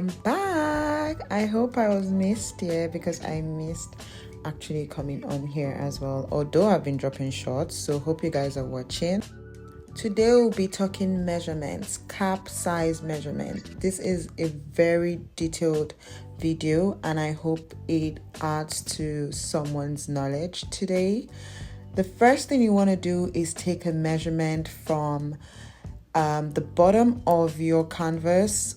welcome back. I hope I was missed here because I missed actually coming on here as well, although I've been dropping shorts, so hope you guys are watching. Today we'll be talking measurements, cap size measurement. This is a very detailed video and I hope it adds to someone's knowledge today. The first thing you want to do is take a measurement from the bottom of your canvas.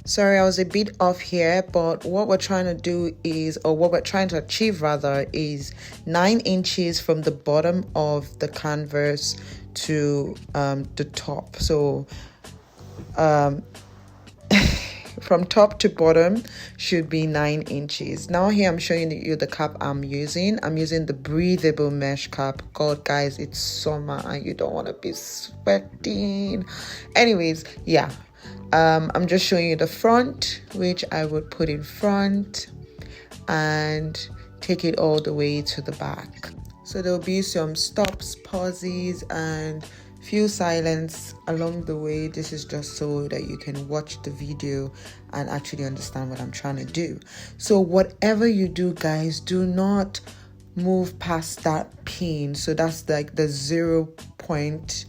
Sorry, I was a bit off here, but what we're trying to do is, or what we're trying to achieve rather, is 9 inches from the bottom of the canvas to the top. So from top to bottom should be 9 inches. Now here I'm showing you the cap I'm using. I'm using the breathable mesh cap. God guys, it's summer and you don't want to be sweating. Anyways, yeah, I'm just showing you the front, which I would put in front and take it all the way to the back. So there'll be some stops, pauses, and few silence along the way. This is just so that you can watch the video and actually understand what I'm trying to do. So whatever you do, guys, do not move past that pin. So that's like the 0 point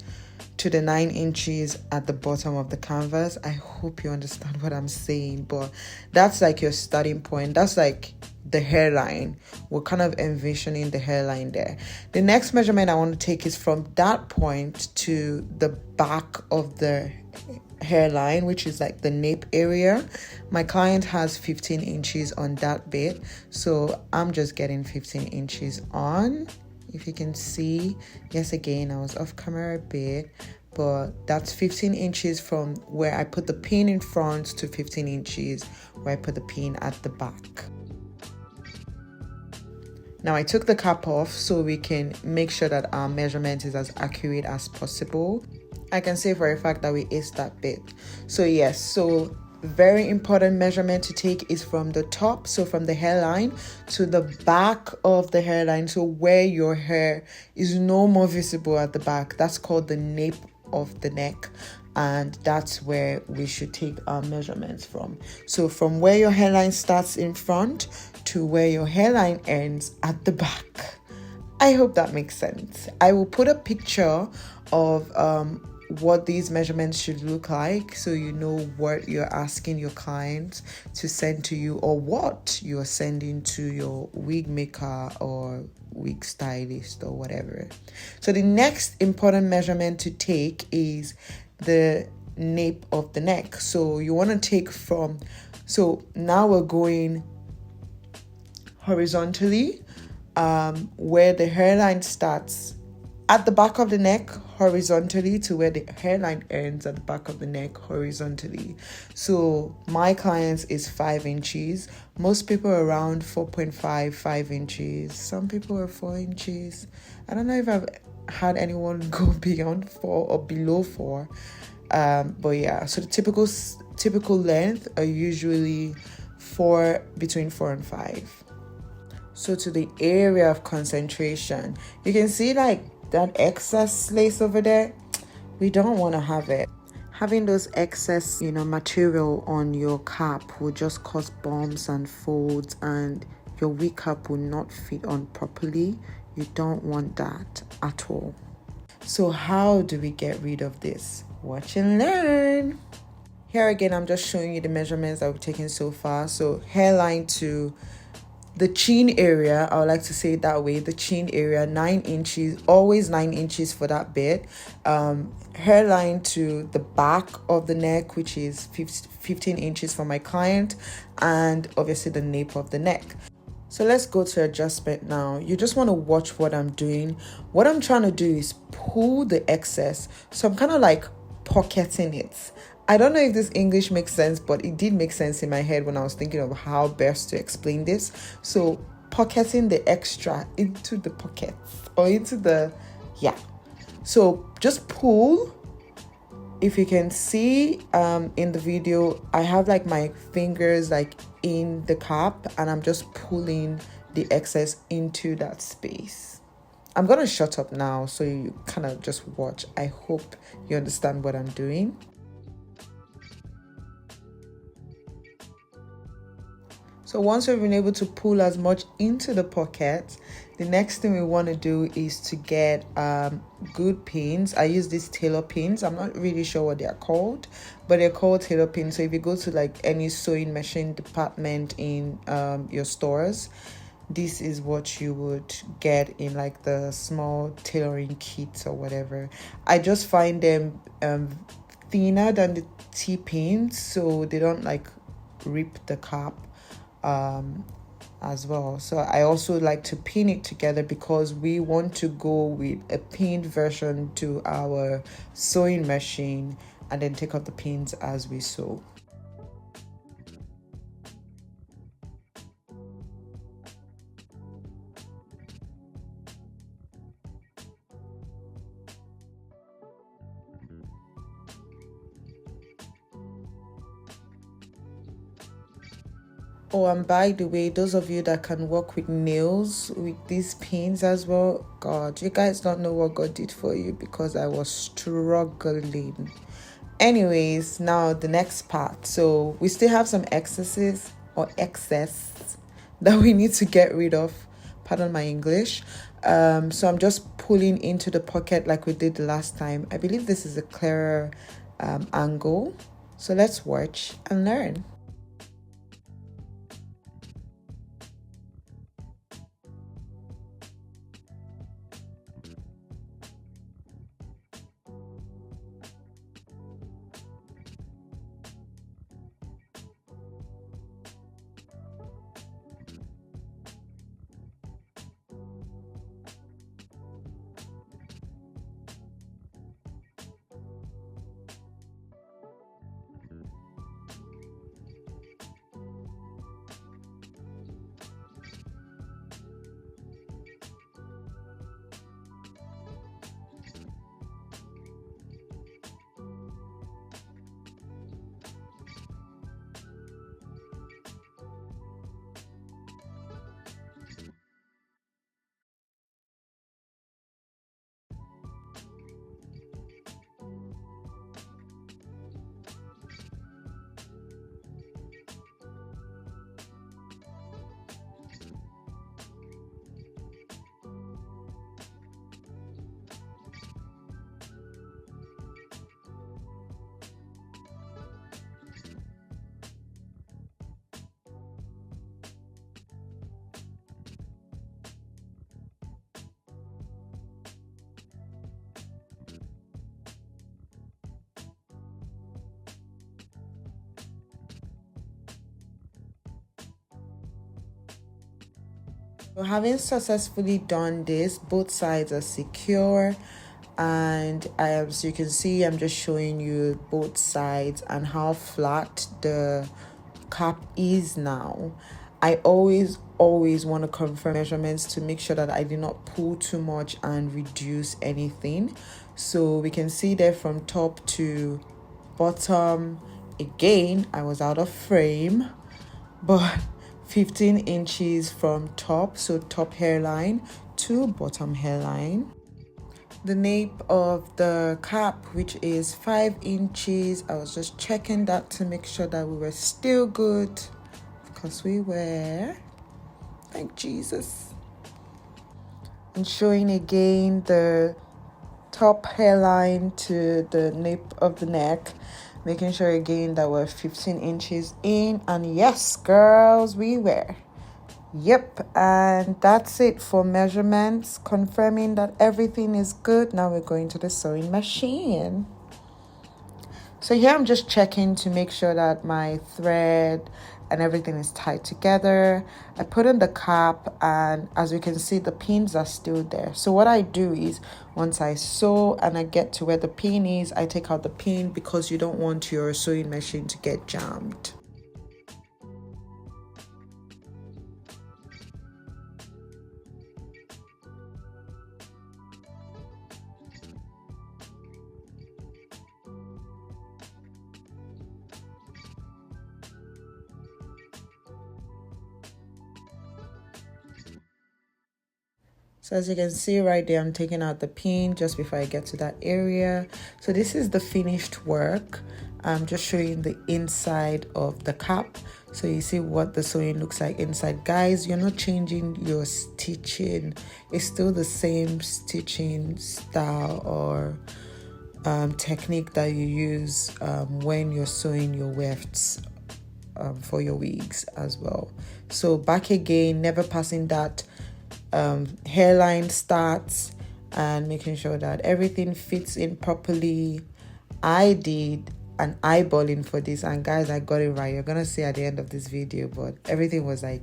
to the 9 inches at the bottom of the canvas. I hope you understand what I'm saying, but that's like your starting point. That's like the hairline. We're kind of envisioning the hairline there. The next measurement I want to take is from that point to the back of the hairline, which is like the nape area. My client has 15 inches on that bit, so I'm just getting 15 inches on. If you can see, yes, again, I was off camera a bit, but that's 15 inches from where I put the pin in front to 15 inches where I put the pin at the back. Now I took the cap off so we can make sure that our measurement is as accurate as possible. I can say for a fact that we aced that bit. So yes, so very important measurement to take is from the top, so from the hairline to the back of the hairline, so where your hair is no more visible at the back. That's called the nape of the neck, and that's where we should take our measurements from. So from where your hairline starts in front to where your hairline ends at the back. I hope that makes sense. I will put a picture of what these measurements should look like, so you know what you're asking your clients to send to you or what you're sending to your wig maker or wig stylist or whatever. So the next important measurement to take is the nape of the neck. So you want to take from, so now we're going horizontally, where the hairline starts at the back of the neck horizontally to where the hairline ends at the back of the neck horizontally. So my clients is 5 inches. Most people are around 4.5, 5 inches. Some people are 4 inches. I don't know if I've had anyone go beyond 4 or below 4. But yeah, so the typical length are usually between 4 and 5. So to the area of concentration, you can see like that excess lace over there. We don't want to have it. Having those excess, material on your cap will just cause bumps and folds, and your wig cap will not fit on properly. You don't want that at all. So how do we get rid of this? Watch and learn. Here again, I'm just showing you the measurements that we've taken so far. So hairline to the chin area, I would like to say it that way, the chin area, 9 inches, always 9 inches for that bit. Hairline to the back of the neck, which is 15 inches for my client, and obviously the nape of the neck. So let's go to adjustment now. You just want to watch what I'm doing. What I'm trying to do is pull the excess. So I'm kind of like pocketing it. I don't know if this English makes sense, but it did make sense in my head when I was thinking of how best to explain this. So pocketing the extra into the pockets or into the, yeah. So just pull. If you can see in the video, I have like my fingers like in the cap and I'm just pulling the excess into that space. I'm going to shut up now so you kind of just watch. I hope you understand what I'm doing. So once we've been able to pull as much into the pocket, the next thing we want to do is to get good pins. I use these Tailor Pins. I'm not really sure what they are called, but they're called Tailor Pins. So if you go to like any sewing machine department in your stores, this is what you would get in like the small tailoring kits or whatever. I just find them thinner than the T-pins, so they don't like rip the cap as well. So I also like to pin it together because we want to go with a pinned version to our sewing machine and then take out the pins as we sew. Oh, and by the way, those of you that can work with nails with these pins as well, God, you guys don't know what God did for you because I was struggling. Anyways, now the next part. So we still have some excesses or excess that we need to get rid of. Pardon my English. So I'm just pulling into the pocket like we did the last time. I believe this is a clearer angle. So let's watch and learn. So having successfully done this, both sides are secure, and as you can see, I'm just showing you both sides and how flat the cap is now. I always want to confirm measurements to make sure that I did not pull too much and reduce anything. So we can see there from top to bottom. Again, I was out of frame, but 15 inches from top, so top hairline to bottom hairline. The nape of the cap, which is 5 inches, I was just checking that to make sure that we were still good, because we were. Thank Jesus. And showing again the top hairline to the nape of the neck, making sure again that we're 15 inches in, and yes girls, we were. Yep, and that's it for measurements, confirming that everything is good. Now we're going to the sewing machine. So here I'm just checking to make sure that my thread and everything is tied together. I put in the cap, and as you can see, the pins are still there. So what I do is, once I sew and I get to where the pin is, I take out the pin because you don't want your sewing machine to get jammed. So as you can see right there, I'm taking out the pin just before I get to that area. So this is the finished work. I'm just showing the inside of the cap, so you see what the sewing looks like inside. Guys, you're not changing your stitching. It's still the same stitching style or technique that you use when you're sewing your wefts for your wigs as well. So back again, never passing that hairline starts and making sure that everything fits in properly. I did an eyeballing for this, and guys, I got it right. You're gonna see at the end of this video, but everything was like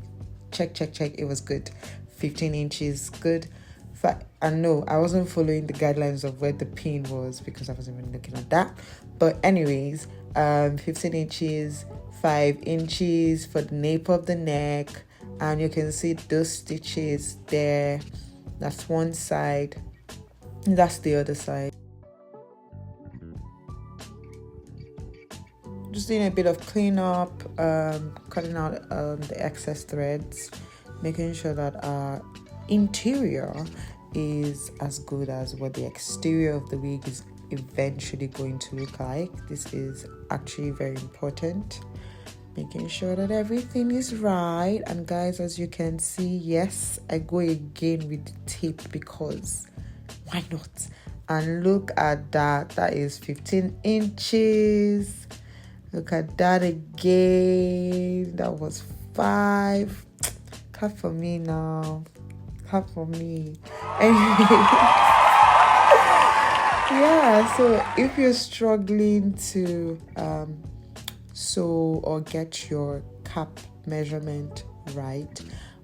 check. It was good. 15 inches, good. And no, I wasn't following the guidelines of where the pin was because I wasn't even looking at that. But anyways, 15 inches, 5 inches for the nape of the neck, and you can see those stitches there. That's one side, that's the other side. Just doing a bit of cleanup, cutting out the excess threads, making sure that our interior is as good as what the exterior of the wig is eventually going to look like. This is actually very important, making sure that everything is right. And guys, as you can see, yes, I go again with the tape because why not? And look at that, that is 15 inches. Look at that again. That was 5. Clap for me now. Clap for me. Anyway. Yeah, so if you're struggling to sew or get your cap measurement right,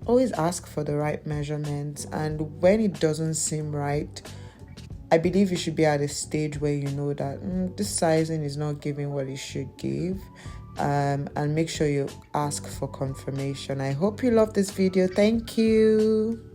always ask for the right measurements. And when it doesn't seem right, I believe you should be at a stage where you know that this sizing is not giving what it should give, and make sure you ask for confirmation. I hope you love this video. Thank you.